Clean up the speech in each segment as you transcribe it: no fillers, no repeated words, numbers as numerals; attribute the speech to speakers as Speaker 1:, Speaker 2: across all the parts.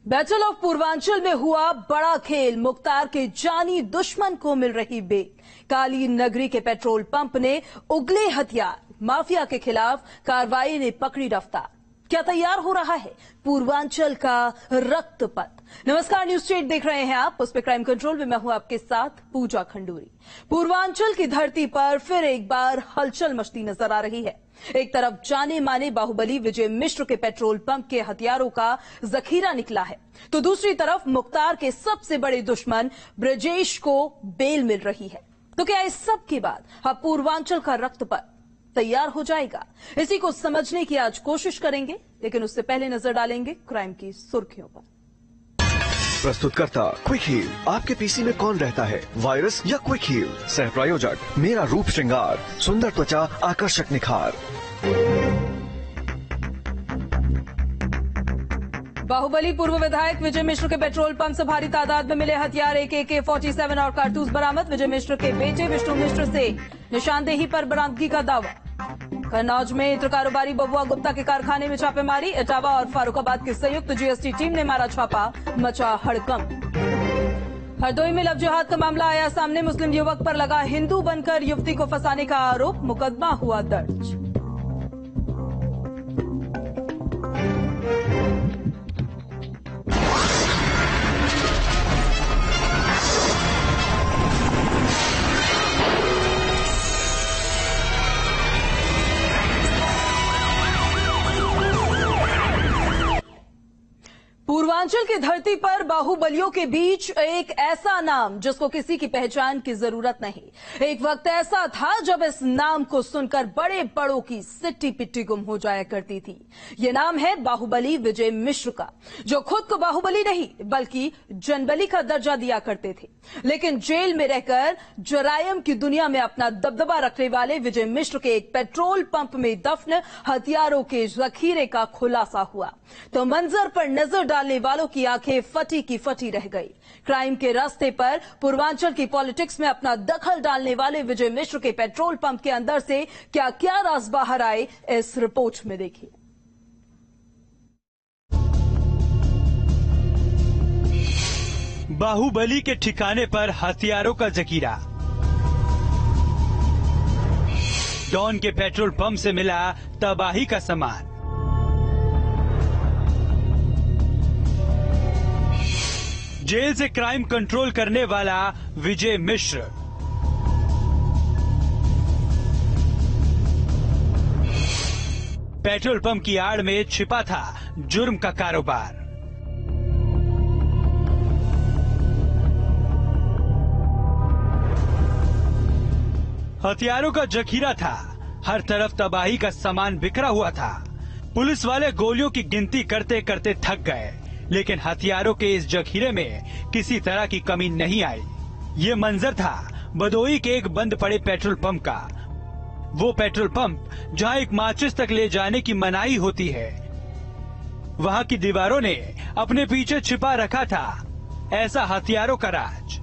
Speaker 1: Battle of Purvanchal में हुआ बड़ा खेल। मुख्तार के जानी दुश्मन को मिल रही बेल। काली नगरी के पेट्रोल पंप ने उगले हथियार। माफिया के खिलाफ कार्रवाई ने पकड़ी रफ्तार। क्या तैयार हो रहा है पूर्वांचल का रक्तपथ? नमस्कार, न्यूज स्टेट देख रहे हैं आप। उस पे क्राइम कंट्रोल में मैं हूं आपके साथ पूजा खंडूरी। पूर्वांचल की धरती पर फिर एक बार हलचल मचती नजर आ रही है। एक तरफ जाने माने बाहुबली विजय मिश्र के पेट्रोल पंप के हथियारों का जखीरा निकला है, तो दूसरी तरफ मुख्तार के सबसे बड़े दुश्मन ब्रजेश को बेल मिल रही है। तो क्या इस सब के बाद अब पूर्वांचल का रक्तपथ तैयार हो जाएगा? इसी को समझने की आज कोशिश करेंगे, लेकिन उससे पहले नजर डालेंगे क्राइम की सुर्खियों पर।
Speaker 2: प्रस्तुतकर्ता क्विक हील। आपके पीसी में कौन रहता है, वायरस या क्विक हील? सह प्रायोजक मेरा रूप श्रृंगार, सुंदर त्वचा, आकर्षक निखार।
Speaker 1: बाहुबली पूर्व विधायक विजय मिश्र के पेट्रोल पंप से भारी तादाद में मिले हथियार, AK-47 और कारतूस बरामद। विजय मिश्र के बेटे विष्णु मिश्र से निशानदेही पर बरामदगी का दावा। कन्नौज में इत्र कारोबारी बबुआ गुप्ता के कारखाने में छापेमारी। इटावा और फारूकाबाद की संयुक्त GST टीम ने मारा छापा, मचा हड़कंप। हरदोई में लव जिहाद का मामला आया सामने। मुस्लिम युवक पर लगा हिंदू बनकर युवती को फंसाने का आरोप। मुकदमा हुआ दर्ज। पूर्वांचल की धरती पर बाहुबलियों के बीच एक ऐसा नाम जिसको किसी की पहचान की जरूरत नहीं। एक वक्त ऐसा था जब इस नाम को सुनकर बड़े बड़ों की सिट्टी पिट्टी गुम हो जाया करती थी। ये नाम है बाहुबली विजय मिश्र का, जो खुद को बाहुबली नहीं बल्कि जनबली का दर्जा दिया करते थे। लेकिन जेल में रहकर जरायम की दुनिया में अपना दबदबा रखने वाले विजय मिश्र के एक पेट्रोल पंप में दफन हथियारों के जखीरे का खुलासा हुआ तो मंजर पर नजर डालने वालों की आंखें फटी की फटी रह गई। क्राइम के रास्ते पर पूर्वांचल की पॉलिटिक्स में अपना दखल डालने वाले विजय मिश्र के पेट्रोल पंप के अंदर से क्या क्या राज बाहर आए, इस रिपोर्ट में देखिए।
Speaker 3: बाहुबली के ठिकाने पर हथियारों का जखीरा। डॉन के पेट्रोल पंप से मिला तबाही का सामान। जेल से क्राइम कंट्रोल करने वाला विजय मिश्र। पेट्रोल पंप की आड़ में छिपा था जुर्म का कारोबार। हथियारों का जखीरा था, हर तरफ तबाही का सामान बिखरा हुआ था। पुलिस वाले गोलियों की गिनती करते करते थक गए, लेकिन हथियारों के इस जखीरे में किसी तरह की कमी नहीं आई। ये मंजर था भदोई के एक बंद पड़े पेट्रोल पंप का। वो पेट्रोल पंप जहां एक माचिस तक ले जाने की मनाही होती है। वहां की दीवारों ने अपने पीछे छिपा रखा था ऐसा हथियारों का राज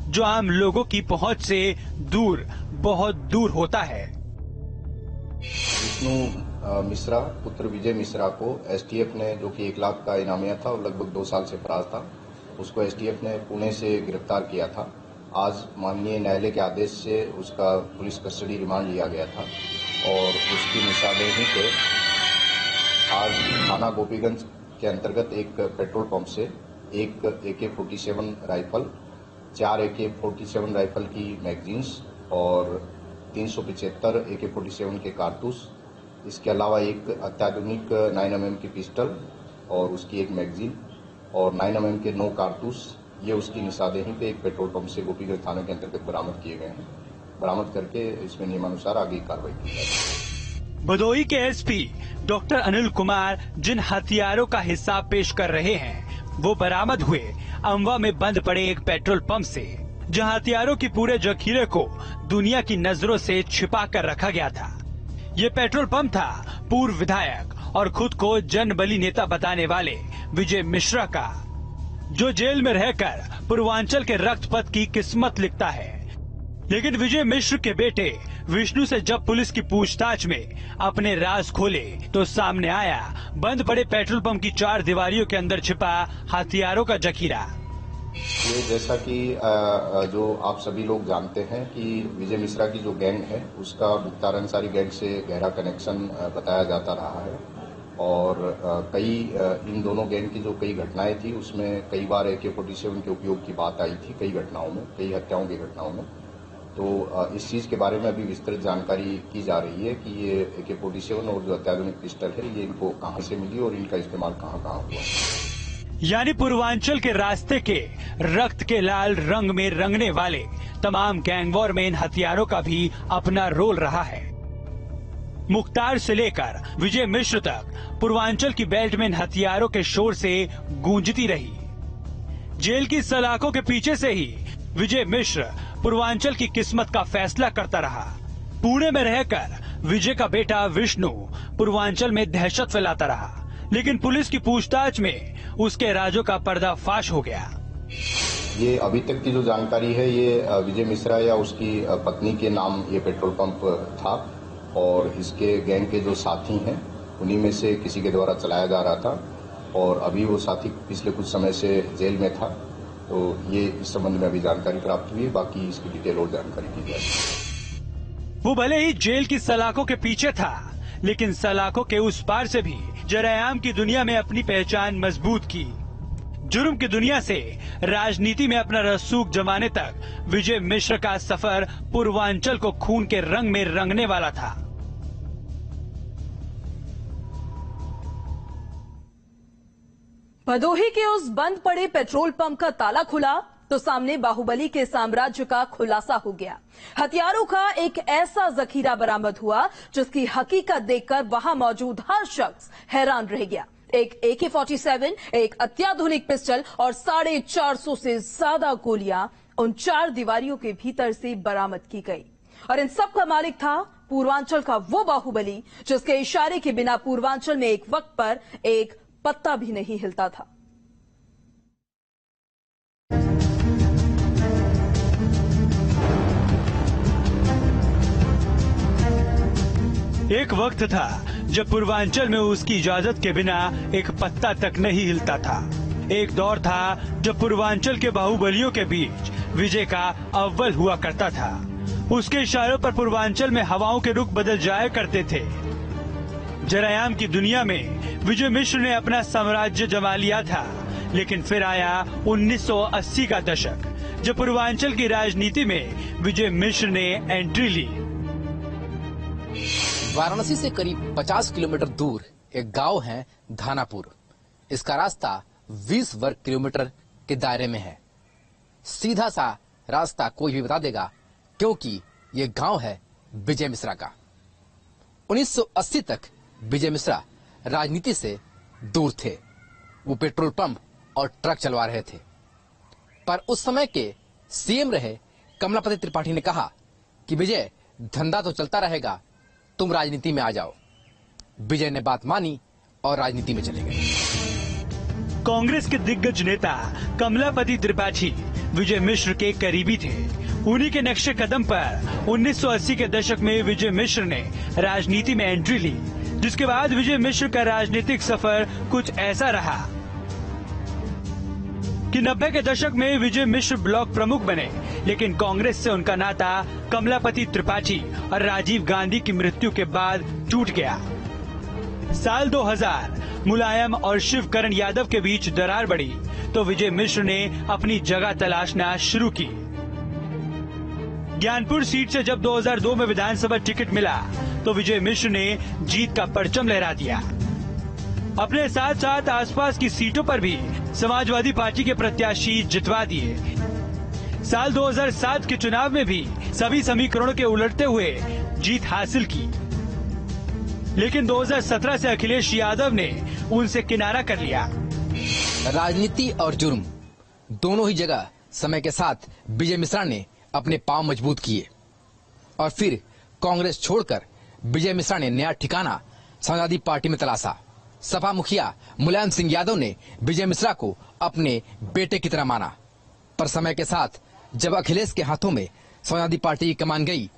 Speaker 3: जो आम लोगों की पहुंच से दूर, बहुत दूर होता है।
Speaker 4: विष्णु मिश्रा पुत्र विजय मिश्रा को STF ने, जो कि 1 लाख का इनामिया था और लगभग 2 साल से फरार था, उसको STF ने पुणे से गिरफ्तार किया था। आज माननीय न्यायालय के आदेश से उसका पुलिस कस्टडी रिमांड लिया गया था और उसकी निशानदेही पे आज थाना गोपीगंज के अंतर्गत एक पेट्रोल पंप से एक AK-47 राइफल, 4 AK-47 राइफल की मैगजीन्स और 375 AK-47 के कारतूस, इसके अलावा एक अत्याधुनिक 9mm की पिस्टल और उसकी एक मैगजीन और 9mm के 9 कारतूस, ये उसकी निशानदेही पे एक पेट्रोल पंप से गोपीगंज थाने के अंतर्गत बरामद किए गए हैं। बरामद करके इसमें नियमानुसार आगे कार्रवाई की जाएगी।
Speaker 3: भदोई के SP डॉक्टर अनिल कुमार जिन हथियारों का हिसाब पेश कर रहे हैं, वो बरामद हुए अमवा में बंद पड़े एक पेट्रोल पंप से, जहां हथियारों की पूरे जखीरे को दुनिया की नजरों से छिपा कर रखा गया था। ये पेट्रोल पंप था पूर्व विधायक और खुद को जनबली नेता बताने वाले विजय मिश्रा का, जो जेल में रहकर पूर्वांचल के रक्तपथ की किस्मत लिखता है। लेकिन विजय मिश्र के बेटे विष्णु से जब पुलिस की पूछताछ में अपने राज खोले तो सामने आया बंद पड़े पेट्रोल पंप की 4 दीवारियों के अंदर छिपा हथियारों का जखीरा।
Speaker 4: ये जैसा कि जो आप सभी लोग जानते हैं कि विजय मिश्रा की जो गैंग है उसका मुख्तार अंसारी गैंग से गहरा कनेक्शन बताया जाता रहा है और कई इन दोनों गैंग की जो कई घटनाएं थी उसमें कई बार AK-47 के उपयोग की बात आई थी कई घटनाओं में, कई हत्याओं की घटनाओं में। तो इस चीज के बारे में अभी विस्तृत जानकारी की जा रही है कि ये AK-47 और जो अत्याधुनिक पिस्टल है ये इनको कहां से मिली और इनका इस्तेमाल कहां कहां हुआ।
Speaker 3: यानी पूर्वांचल के रास्ते के रक्त के लाल रंग में रंगने वाले तमाम गैंगवॉर में इन हथियारों का भी अपना रोल रहा है। मुख्तार से लेकर विजय मिश्र तक पूर्वांचल की बेल्ट में इन हथियारों के शोर से गूंजती रही। जेल की सलाखों के पीछे से ही विजय मिश्र पूर्वांचल की किस्मत का फैसला करता रहा। पुणे में रहकर विजय का बेटा विष्णु पूर्वांचल में दहशत फैलाता रहा, लेकिन पुलिस की पूछताछ में उसके राजों का पर्दाफाश हो गया।
Speaker 4: ये अभी तक की जो जानकारी है ये विजय मिश्रा या उसकी पत्नी के नाम ये पेट्रोल पंप था और इसके गैंग के जो साथी हैं उन्हीं में से किसी के द्वारा चलाया जा रहा था और अभी वो साथी पिछले कुछ समय से जेल में था। तो ये इस संबंध में अभी जानकारी प्राप्त हुई है, बाकी इसकी डिटेल और जानकारी की जाएगी।
Speaker 3: वो भले ही जेल की सलाखों के पीछे था, लेकिन सलाखों के उस पार से भी जरायाम की दुनिया में अपनी पहचान मजबूत की। जुर्म की दुनिया से राजनीति में अपना रसूख जमाने तक विजय मिश्र का सफर पूर्वांचल को खून के रंग में रंगने वाला था।
Speaker 1: भदोही के उस बंद पड़े पेट्रोल पंप का ताला खुला तो सामने बाहुबली के साम्राज्य का खुलासा हो गया। हथियारों का एक ऐसा जखीरा बरामद हुआ जिसकी हकीकत देखकर वहां मौजूद हर शख्स हैरान रह गया। एक AK-47, एक अत्याधुनिक पिस्टल और 450 से ज्यादा गोलियां उन 4 दीवारियों के भीतर से बरामद की गई और इन सब का मालिक था पूर्वांचल का वो बाहुबली जिसके इशारे के बिना पूर्वांचल में एक वक्त पर एक पत्ता भी नहीं हिलता था।
Speaker 3: एक वक्त था जब पूर्वांचल में उसकी इजाजत के बिना एक पत्ता तक नहीं हिलता था। एक दौर था जब पूर्वांचल के बाहुबलियों के बीच विजय का अव्वल हुआ करता था। उसके इशारों पर पूर्वांचल में हवाओं के रुख बदल जाया करते थे। जरायाम की दुनिया में विजय मिश्र ने अपना साम्राज्य जमा लिया था, लेकिन फिर आया 1980 का दशक जब पूर्वांचल की राजनीति में विजय मिश्र ने एंट्री ली।
Speaker 5: वाराणसी से करीब 50 किलोमीटर दूर एक गांव है धानापुर। इसका रास्ता 20 वर्ग किलोमीटर के दायरे में है। सीधा सा रास्ता कोई भी बता देगा, क्योंकि ये गांव है विजय मिश्रा का। 1980 तक विजय मिश्रा राजनीति से दूर थे। वो पेट्रोल पंप और ट्रक चलवा रहे थे, पर उस समय के सीएम रहे कमलापति त्रिपाठी ने कहा कि विजय, धंधा तो चलता रहेगा, तुम राजनीति में आ जाओ। विजय ने बात मानी और राजनीति में चले गए।
Speaker 3: कांग्रेस के दिग्गज नेता कमलापति त्रिपाठी विजय मिश्र के करीबी थे। उन्हीं के नक्शे कदम पर 1980 के दशक में विजय मिश्र ने राजनीति में एंट्री ली, जिसके बाद विजय मिश्र का राजनीतिक सफर कुछ ऐसा रहा कि 90 के दशक में विजय मिश्र ब्लॉक प्रमुख बने, लेकिन कांग्रेस से उनका नाता कमलापति त्रिपाठी और राजीव गांधी की मृत्यु के बाद टूट गया। साल 2000 मुलायम और शिवकरण यादव के बीच दरार बढ़ी तो विजय मिश्र ने अपनी जगह तलाशना शुरू की। ज्ञानपुर सीट से जब 2002 में विधानसभा टिकट मिला तो विजय मिश्र ने जीत का परचम लहरा दिया। अपने साथ साथ आसपास की सीटों पर भी समाजवादी पार्टी के प्रत्याशी जितवा दिए। साल 2007 के चुनाव में भी सभी समीकरणों के उलटते हुए जीत हासिल की, लेकिन 2017 से अखिलेश यादव ने उनसे किनारा कर लिया।
Speaker 5: राजनीति और जुर्म दोनों ही जगह समय के साथ विजय मिश्रा ने अपने पांव मजबूत किए और फिर कांग्रेस छोड़कर विजय मिश्रा ने नया ठिकाना समाजवादी पार्टी में तलाशा। सपा मुखिया मुलायम सिंह यादव ने विजय मिश्रा को अपने बेटे की तरह माना, पर समय के साथ जब अखिलेश के हाथों में समाजवादी पार्टी की कमान गई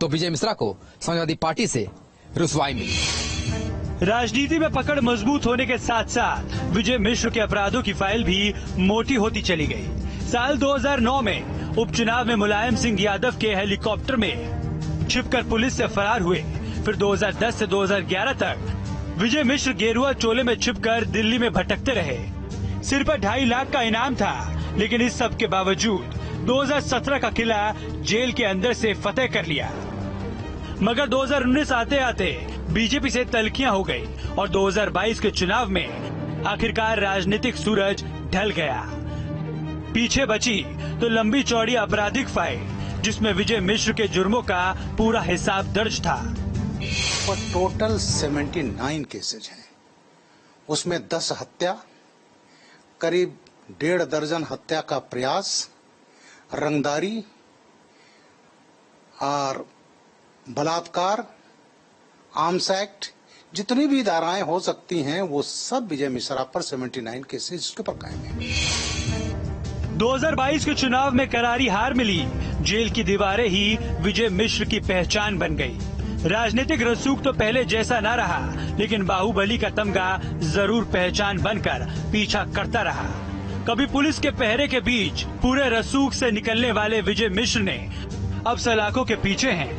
Speaker 5: तो विजय मिश्रा को समाजवादी पार्टी से रुसवाई मिली।
Speaker 3: राजनीति में पकड़ मजबूत होने के साथ साथ विजय मिश्र के अपराधों की फाइल भी मोटी होती चली गई। साल 2009 में उपचुनाव में मुलायम सिंह यादव के हेलीकॉप्टर में छिपकर पुलिस से फरार हुए। फिर 2010 से 2011 तक विजय मिश्र गेरुआ चोले में छिपकर दिल्ली में भटकते रहे। सिर पर 2.5 लाख का इनाम था, लेकिन इस सब के बावजूद 2017 का किला जेल के अंदर से फतेह कर लिया। मगर 2019 आते आते बीजेपी से तलखियां हो गई और 2022 के चुनाव में आखिरकार राजनीतिक सूरज ढल गया। पीछे बची तो लंबी चौड़ी आपराधिक फाइल, जिसमें विजय मिश्र के जुर्मों का पूरा हिसाब दर्ज था।
Speaker 6: और टोटल 79 केसेज हैं, उसमें 10 हत्या, करीब 1.5 दर्जन हत्या का प्रयास, रंगदारी और बलात्कार, आर्म्स एक्ट, जितनी भी धाराएं हो सकती हैं वो सब विजय मिश्रा पर 79 केसेज के ऊपर कायम है।
Speaker 3: 2022 के चुनाव में करारी हार मिली। जेल की दीवारें ही विजय मिश्र की पहचान बन गई। राजनीतिक रसूख तो पहले जैसा न रहा, लेकिन बाहुबली का तमगा जरूर पहचान बनकर पीछा करता रहा। कभी पुलिस के पहरे के बीच पूरे रसूख से निकलने वाले विजय मिश्र ने अब सलाखों के पीछे हैं।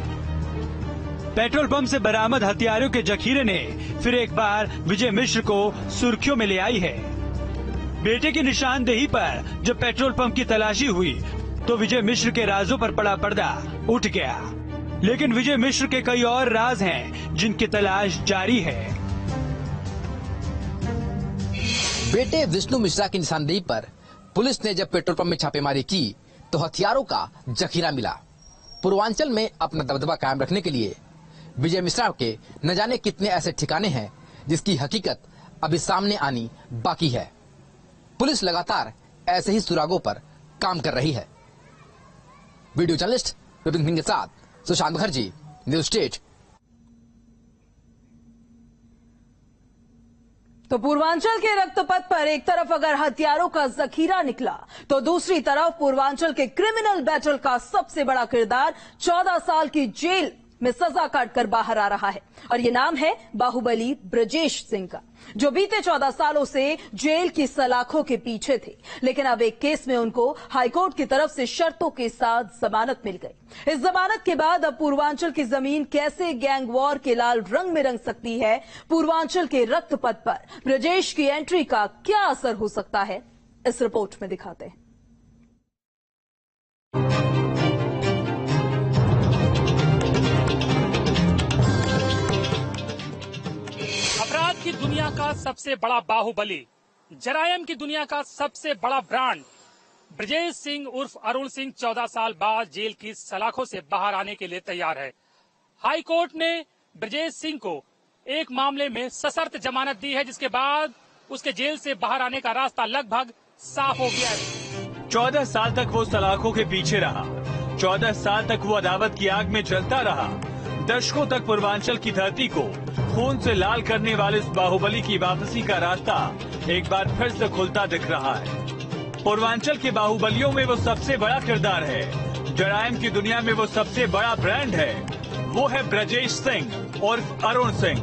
Speaker 3: पेट्रोल पंप से बरामद हथियारों के जखीरे ने फिर एक बार विजय मिश्र को सुर्खियों में ले आई है। बेटे की निशानदेही पर जब पेट्रोल पंप की तलाशी हुई तो विजय मिश्र के राजों पर पड़ा पर्दा उठ गया। लेकिन विजय मिश्र के कई और राज हैं जिनकी तलाश जारी है।
Speaker 5: बेटे विष्णु मिश्रा की निशानदेही पर पुलिस ने जब पेट्रोल पंप में छापेमारी की तो हथियारों का जखीरा मिला। पूर्वांचल में अपना दबदबा कायम रखने के लिए विजय मिश्रा के न जाने कितने ऐसे ठिकाने हैं जिसकी हकीकत अभी सामने आनी बाकी है। पुलिस लगातार ऐसे ही सुरागों पर काम कर रही है। वीडियो जर्नलिस्ट विपिन सिंह के साथ सुशांत मुखर्जी, न्यूज स्टेट।
Speaker 1: तो पूर्वांचल के रक्तपथ पर एक तरफ अगर हथियारों का जखीरा निकला तो दूसरी तरफ पूर्वांचल के क्रिमिनल बैटल का सबसे बड़ा किरदार 14 साल की जेल में सजा काटकर बाहर आ रहा है। और ये नाम है बाहुबली ब्रजेश सिंह का, जो बीते 14 सालों से जेल की सलाखों के पीछे थे। लेकिन अब एक केस में उनको हाईकोर्ट की तरफ से शर्तों के साथ जमानत मिल गई। इस जमानत के बाद अब पूर्वांचल की जमीन कैसे गैंग वॉर के लाल रंग में रंग सकती है, पूर्वांचल के रक्तपथ पर ब्रजेश की एंट्री का क्या असर हो सकता है, इस रिपोर्ट में दिखाते हैं।
Speaker 7: अपराध की दुनिया का सबसे बड़ा बाहुबली, जरायम की दुनिया का सबसे बड़ा ब्रांड ब्रजेश सिंह उर्फ अरुण सिंह 14 साल बाद जेल की सलाखों से बाहर आने के लिए तैयार है। हाई कोर्ट ने ब्रजेश सिंह को एक मामले में सशर्त जमानत दी है, जिसके बाद उसके जेल से बाहर आने का रास्ता लगभग साफ हो गया है।
Speaker 3: 14 साल तक वो सलाखों के पीछे रहा। 14 साल तक वो अदावत की आग में जलता रहा। दशकों तक पूर्वांचल की धरती को खून से लाल करने वाले इस बाहुबली की वापसी का रास्ता एक बार फिर से खुलता दिख रहा है। पूर्वांचल के बाहुबलियों में वो सबसे बड़ा किरदार है। जरायम की दुनिया में वो सबसे बड़ा ब्रांड है। वो है ब्रजेश सिंह उर्फ अरुण सिंह।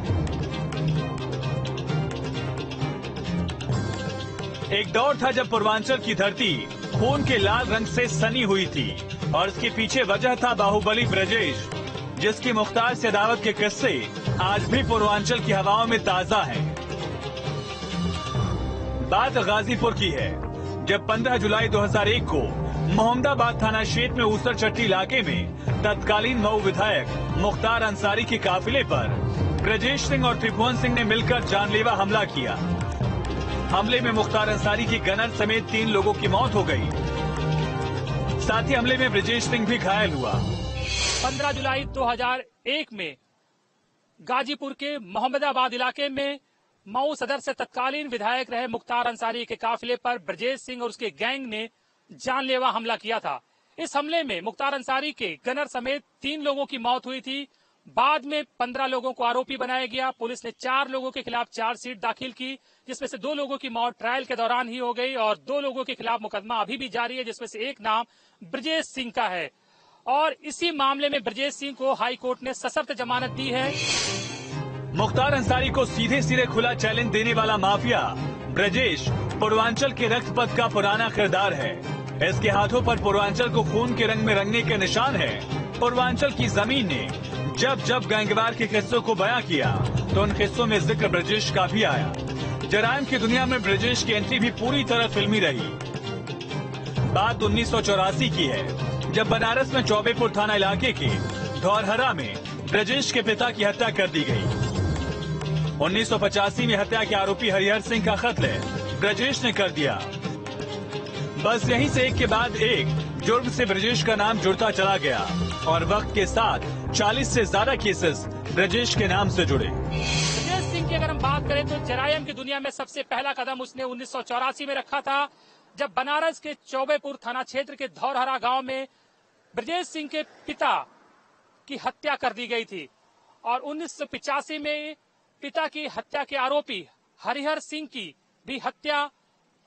Speaker 3: एक दौर था जब पूर्वांचल की धरती खून के लाल रंग से सनी हुई थी और इसके पीछे वजह था बाहुबली ब्रजेश, जिसकी मुख्तार से अदावत के किस्से आज भी पूर्वांचल की हवाओं में ताजा हैं। बात गाजीपुर की है, जब 15 जुलाई 2001 को मोहम्मदाबाद थाना क्षेत्र में ऊसर चट्टी इलाके में तत्कालीन मऊ विधायक मुख्तार अंसारी के काफिले पर ब्रजेश सिंह और त्रिभुवन सिंह ने मिलकर जानलेवा हमला किया। हमले में मुख्तार अंसारी की गनर समेत 3 लोगों की मौत हो गई। साथ ही हमले में ब्रजेश सिंह भी घायल हुआ।
Speaker 7: 15 जुलाई 2001 में गाजीपुर के मोहम्मदाबाद इलाके में मऊ सदर से तत्कालीन विधायक रहे मुख्तार अंसारी के काफिले पर ब्रजेश सिंह और उसके गैंग ने जानलेवा हमला किया था। इस हमले में मुख्तार अंसारी के गनर समेत 3 लोगों की मौत हुई थी। बाद में 15 लोगों को आरोपी बनाया गया। पुलिस ने 4 लोगों के खिलाफ चार्जशीट दाखिल की, जिसमें से 2 लोगों की मौत ट्रायल के दौरान ही हो गई और 2 लोगों के खिलाफ मुकदमा अभी भी जारी है, जिसमें से एक नाम ब्रजेश सिंह का है। और इसी मामले में ब्रजेश सिंह को हाई कोर्ट ने सशर्त जमानत दी है।
Speaker 3: मुख्तार अंसारी को सीधे सीधे खुला चैलेंज देने वाला माफिया ब्रजेश पूर्वांचल के रक्त पथ का पुराना किरदार है। इसके हाथों पर पूर्वांचल को खून के रंग में रंगने के निशान है। पूर्वांचल की जमीन ने जब जब गैंगवार के किस्सों को बयां किया तो उन किस्सों में जिक्र ब्रजेश का भी आया। जराइम की दुनिया में ब्रजेश की एंट्री भी पूरी तरह फिल्मी रही। बात 1984 की है, जब बनारस में चौबेपुर थाना इलाके के धौरहरा में ब्रजेश के पिता की हत्या कर दी गई। 1985 में हत्या के आरोपी हरिहर सिंह का कत्ल ब्रजेश ने कर दिया। बस यहीं से एक के बाद एक जुर्म से ब्रजेश का नाम जुड़ता चला गया और वक्त के साथ 40 से ज्यादा केसेस ब्रजेश के नाम से जुड़े।
Speaker 7: ब्रजेश सिंह की अगर हम बात करें तो जराइम की दुनिया में सबसे पहला कदम उसने 1984 में रखा था, जब बनारस के चौबेपुर थाना क्षेत्र के धौरहरा गांव में ब्रजेश सिंह के पिता की हत्या कर दी गई थी। और 1985 में पिता की हत्या के आरोपी हरिहर सिंह की भी हत्या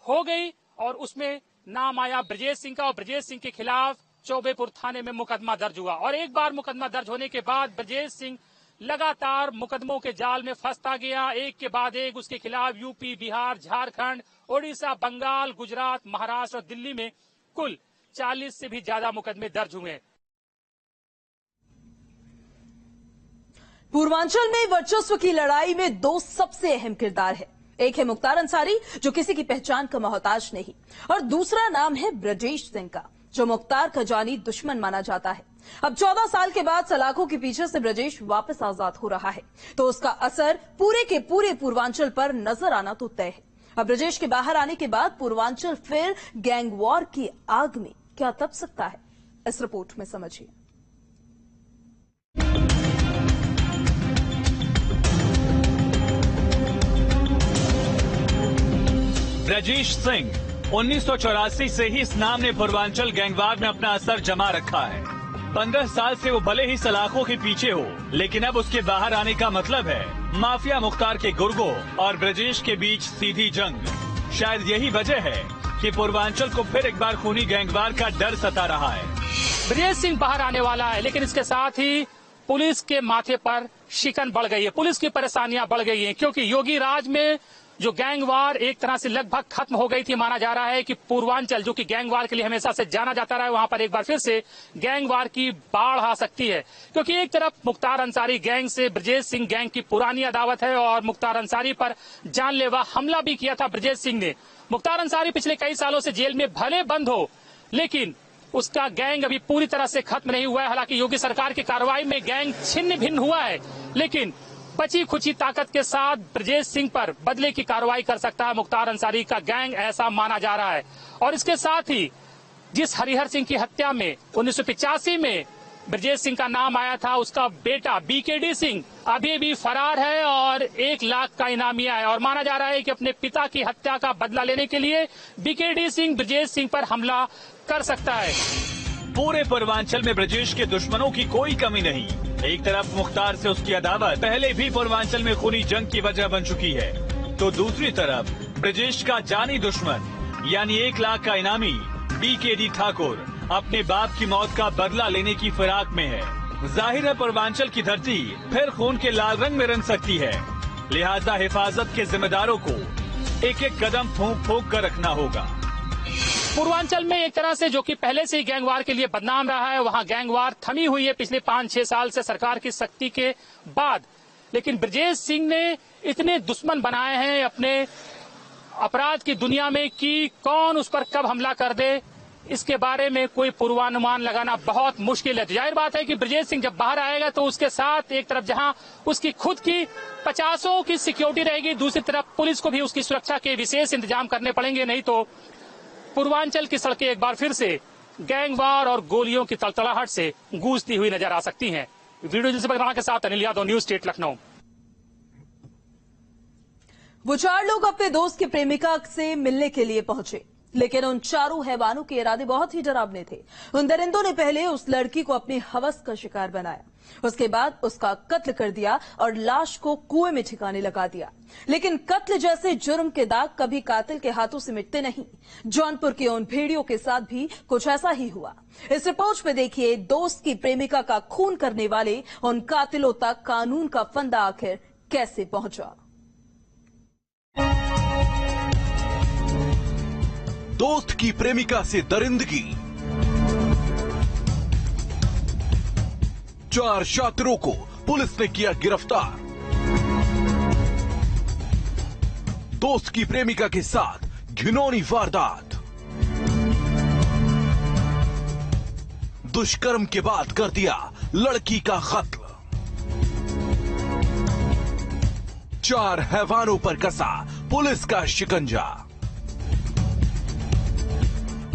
Speaker 7: हो गई और उसमें नाम आया ब्रजेश सिंह का और ब्रजेश सिंह के खिलाफ चौबेपुर थाने में मुकदमा दर्ज हुआ। और एक बार मुकदमा दर्ज होने के बाद ब्रजेश सिंह लगातार मुकदमों के जाल में फंसता गया। एक के बाद एक उसके खिलाफ यूपी, बिहार, झारखंड, ओडिशा, बंगाल, गुजरात, महाराष्ट्र और दिल्ली में कुल 40 से भी ज्यादा मुकदमे दर्ज हुए।
Speaker 1: पूर्वांचल में वर्चस्व की लड़ाई में दो सबसे अहम किरदार है। एक है मुख्तार अंसारी, जो किसी की पहचान का मोहताज नहीं, और दूसरा नाम है ब्रजेश सिंह का, जो मुख्तार का जानी दुश्मन माना जाता है। अब 14 साल के बाद सलाखों के पीछे से ब्रजेश वापस आजाद हो रहा है, तो उसका असर पूरे के पूरे पूर्वांचल पर नजर आना तो तय है। अब ब्रजेश के बाहर आने के बाद पूर्वांचल फिर गैंग वॉर की आग में क्या तप सकता है, इस रिपोर्ट में समझिए।
Speaker 3: ब्रजेश सिंह 1984 से ही इस नाम ने पूर्वांचल गैंगवार में अपना असर जमा रखा है। 15 साल से वो भले ही सलाखों के पीछे हो, लेकिन अब उसके बाहर आने का मतलब है माफिया मुख्तार के गुर्गों और ब्रजेश के बीच सीधी जंग। शायद यही वजह है कि पूर्वांचल को फिर एक बार खूनी गैंगवार का डर सता रहा है।
Speaker 7: ब्रजेश सिंह बाहर आने वाला है, लेकिन इसके साथ ही पुलिस के माथे पर शिकन बढ़ गई है, पुलिस की परेशानियां बढ़ गई हैं, क्योंकि योगी राज में जो गैंगवार एक तरह से लगभग खत्म हो गई थी। माना जा रहा है कि पूर्वांचल, जो कि गैंगवार के लिए हमेशा से जाना जाता रहा है, वहां पर एक बार फिर से गैंगवार की बाढ़ आ सकती है, क्योंकि एक तरफ मुख्तार अंसारी गैंग से ब्रजेश सिंह गैंग की पुरानी अदावत है और मुख्तार अंसारी पर जानलेवा हमला भी किया था ब्रजेश सिंह ने। मुख्तार अंसारी पिछले कई सालों से जेल में भले बंद हो, लेकिन उसका गैंग अभी पूरी तरह से खत्म नहीं हुआ है। हालांकि योगी सरकार की कार्रवाई में गैंग छिन्न भिन्न हुआ है, लेकिन बची खुची ताकत के साथ ब्रजेश सिंह पर बदले की कार्रवाई कर सकता है मुख्तार अंसारी का गैंग, ऐसा माना जा रहा है। और इसके साथ ही जिस हरिहर सिंह की हत्या में 1985 में ब्रजेश सिंह का नाम आया था, उसका बेटा बीकेडी सिंह अभी भी फरार है और 1 लाख का इनामिया है। और माना जा रहा है कि अपने पिता की हत्या का बदला लेने के लिए बीकेडी सिंह ब्रजेश सिंह पर हमला कर सकता है।
Speaker 3: पूरे पूर्वांचल में ब्रजेश के दुश्मनों की कोई कमी नहीं। एक तरफ मुख्तार से उसकी अदावत पहले भी पूर्वांचल में खूनी जंग की वजह बन चुकी है, तो दूसरी तरफ ब्रजेश का जानी दुश्मन यानी 1 लाख का इनामी बीकेडी ठाकुर अपने बाप की मौत का बदला लेने की फिराक में है। जाहिर है पूर्वांचल की धरती फिर खून के लाल रंग में रंग सकती है, लिहाजा हिफाजत के जिम्मेदारों को एक एक कदम फूंक फूंक कर रखना होगा।
Speaker 7: पूर्वांचल में एक तरह से जो कि पहले से ही गैंगवार के लिए बदनाम रहा है, वहां गैंगवार थमी हुई है पिछले 5-6 साल से सरकार की सख्ती के बाद। लेकिन ब्रजेश सिंह ने इतने दुश्मन बनाए हैं अपने अपराध की दुनिया में कि कौन उस पर कब हमला कर दे, इसके बारे में कोई पूर्वानुमान लगाना बहुत मुश्किल है। जाहिर बात है कि ब्रजेश सिंह जब बाहर आएगा तो उसके साथ एक तरफ जहां उसकी खुद की 50 की सिक्योरिटी रहेगी, दूसरी तरफ पुलिस को भी उसकी सुरक्षा के विशेष इंतजाम करने पड़ेंगे, नहीं तो पूर्वांचल की सड़कें एक बार फिर से गैंगवार और गोलियों की तड़तड़ाहट से गूंजती हुई नजर आ सकती हैं। वीडियो जर्नलिस्ट के साथ अनिल यादव, न्यूज स्टेट लखनऊ।
Speaker 1: वो 4 लोग अपने दोस्त की प्रेमिका से मिलने के लिए पहुंचे, लेकिन उन चारों हैवानों के इरादे बहुत ही डरावने थे। उन दरिंदों ने पहले उस लड़की को अपनी हवस का शिकार बनाया, उसके बाद उसका कत्ल कर दिया और लाश को कुएं में ठिकाने लगा दिया। लेकिन कत्ल जैसे जुर्म के दाग कभी कातिल के हाथों से मिटते नहीं। जौनपुर के उन भेड़ियों के साथ भी कुछ ऐसा ही हुआ। इस रिपोर्ट में देखिए दोस्त की प्रेमिका का खून करने वाले उन कातिलों तक कानून का फंदा आखिर कैसे पहुंचा।
Speaker 8: दोस्त की प्रेमिका से दरिंदगी, 4 शातिरों को पुलिस ने किया गिरफ्तार। दोस्त की प्रेमिका के साथ घिनौनी वारदात, दुष्कर्म के बाद कर दिया लड़की का कत्ल। 4 हैवानों पर कसा पुलिस का शिकंजा।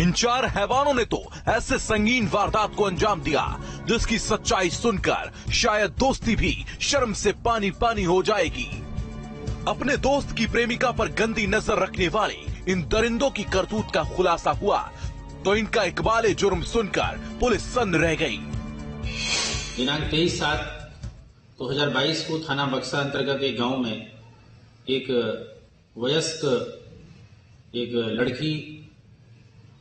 Speaker 8: इन 4 हैवानों ने तो ऐसे संगीन वारदात को अंजाम दिया जिसकी सच्चाई सुनकर शायद दोस्ती भी शर्म से पानी पानी हो जाएगी। अपने दोस्त की प्रेमिका पर गंदी नजर रखने वाले इन दरिंदों की करतूत का खुलासा हुआ तो इनका इकबाले जुर्म सुनकर पुलिस सन्न रह गई।
Speaker 9: दिनांक 23/7/2022 को थाना बक्सा अंतर्गत एक गांव में एक वयस्क एक लड़की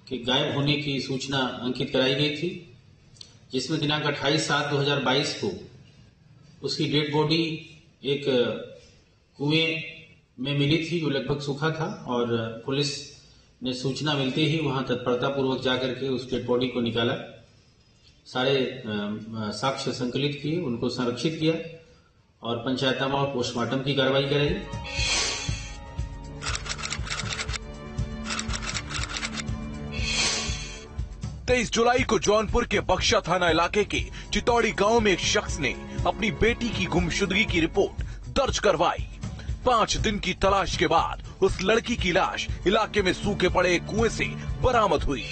Speaker 9: के गायब होने की सूचना अंकित कराई गई थी, जिसमें दिनांक 28/7/2022 को उसकी डेड बॉडी एक कुएं में मिली थी जो लगभग सूखा था और पुलिस ने सूचना मिलते ही वहां तत्परता पूर्वक जाकर के उस डेड बॉडी को निकाला, सारे साक्ष्य संकलित किए, उनको संरक्षित किया और पंचायतनामा और पोस्टमार्टम की कार्रवाई कराई।
Speaker 8: 23 जुलाई को जौनपुर के बक्सा थाना इलाके के चितौड़ी गांव में एक शख्स ने अपनी बेटी की गुमशुदगी की रिपोर्ट दर्ज करवाई। 5 दिन की तलाश के बाद उस लड़की की लाश इलाके में सूखे पड़े एक कुएं से बरामद हुई।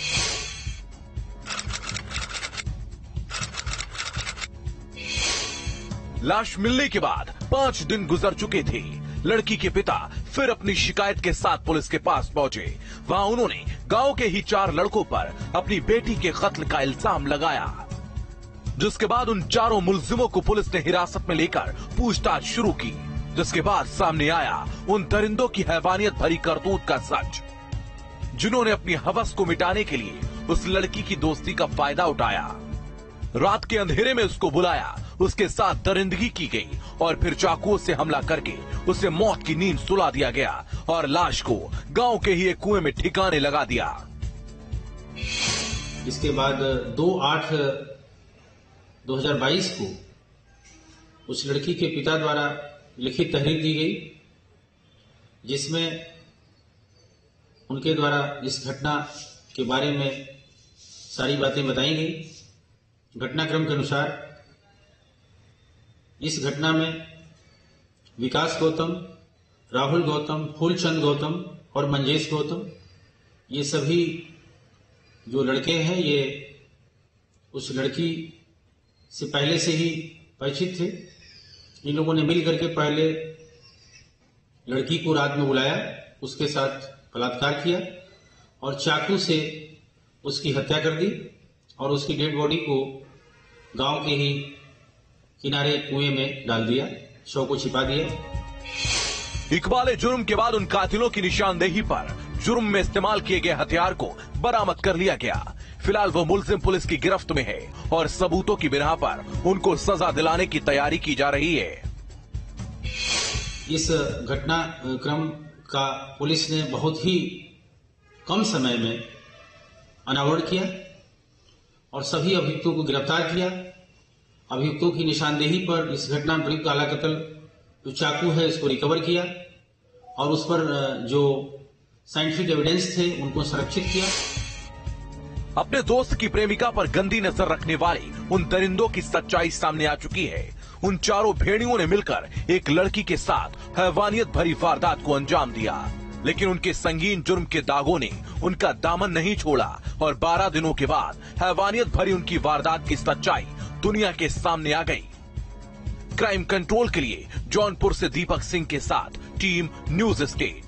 Speaker 8: लाश मिलने के बाद 5 दिन गुजर चुके थे। लड़की के पिता फिर अपनी शिकायत के साथ पुलिस के पास पहुंचे। वहां उन्होंने गांव के ही 4 लड़कों पर अपनी बेटी के कत्ल का इल्जाम लगाया, जिसके बाद उन 4 मुलजिमों को पुलिस ने हिरासत में लेकर पूछताछ शुरू की, जिसके बाद सामने आया उन दरिंदों की हैवानियत भरी करतूत का सच, जिन्होंने अपनी हवस को मिटाने के लिए उस लड़की की दोस्ती का फायदा उठाया। रात के अंधेरे में उसको बुलाया, उसके साथ दरिंदगी की गई और फिर चाकुओं से हमला करके उसे मौत की नींद सुला दिया गया और लाश को गांव के ही एक कुएं में ठिकाने लगा दिया।
Speaker 9: इसके बाद 2/8/2022 को उस लड़की के पिता द्वारा लिखित तहरीर दी गई, जिसमें उनके द्वारा इस घटना के बारे में सारी बातें बताई गई। घटनाक्रम के अनुसार इस घटना में विकास गौतम, राहुल गौतम, फूलचंद गौतम और मंजेश गौतम, ये सभी जो लड़के हैं ये उस लड़की से पहले से ही परिचित थे। इन लोगों ने मिल करके पहले लड़की को रात में बुलाया, उसके साथ बलात्कार किया और चाकू से उसकी हत्या कर दी और उसकी डेड बॉडी को गांव के ही किनारे कुएं में डाल दिया, शव को छिपा दिया।
Speaker 8: इकबाले जुर्म के बाद उन कातिलों की निशानदेही पर जुर्म में इस्तेमाल किए गए हथियार को बरामद कर लिया गया। फिलहाल वो मुलजिम पुलिस की गिरफ्त में है और सबूतों की बिना पर उनको सजा दिलाने की तैयारी की जा रही है।
Speaker 9: इस घटनाक्रम का पुलिस ने बहुत ही कम समय में अनावरण किया और सभी अभियुक्तों को गिरफ्तार किया। अभियुक्तों की निशानदेही पर इस घटना में प्रयुक्त आला कत्ल जो चाकू है इसको रिकवर किया और उस पर जो साइंटिफिक एविडेंस थे उनको संरक्षित किया।
Speaker 8: अपने दोस्त की प्रेमिका पर गंदी नजर रखने वाले उन दरिंदों की सच्चाई सामने आ चुकी है। उन 4 भेड़ियों ने मिलकर एक लड़की के साथ हैवानियत भरी वारदात को अंजाम दिया, लेकिन उनके संगीन जुर्म के दागों ने उनका दामन नहीं छोड़ा और 12 दिनों के बाद हैवानियत भरी उनकी वारदात की सच्चाई दुनिया के सामने आ गई। क्राइम कंट्रोल के लिए जौनपुर से दीपक सिंह के साथ टीम न्यूज स्टेट।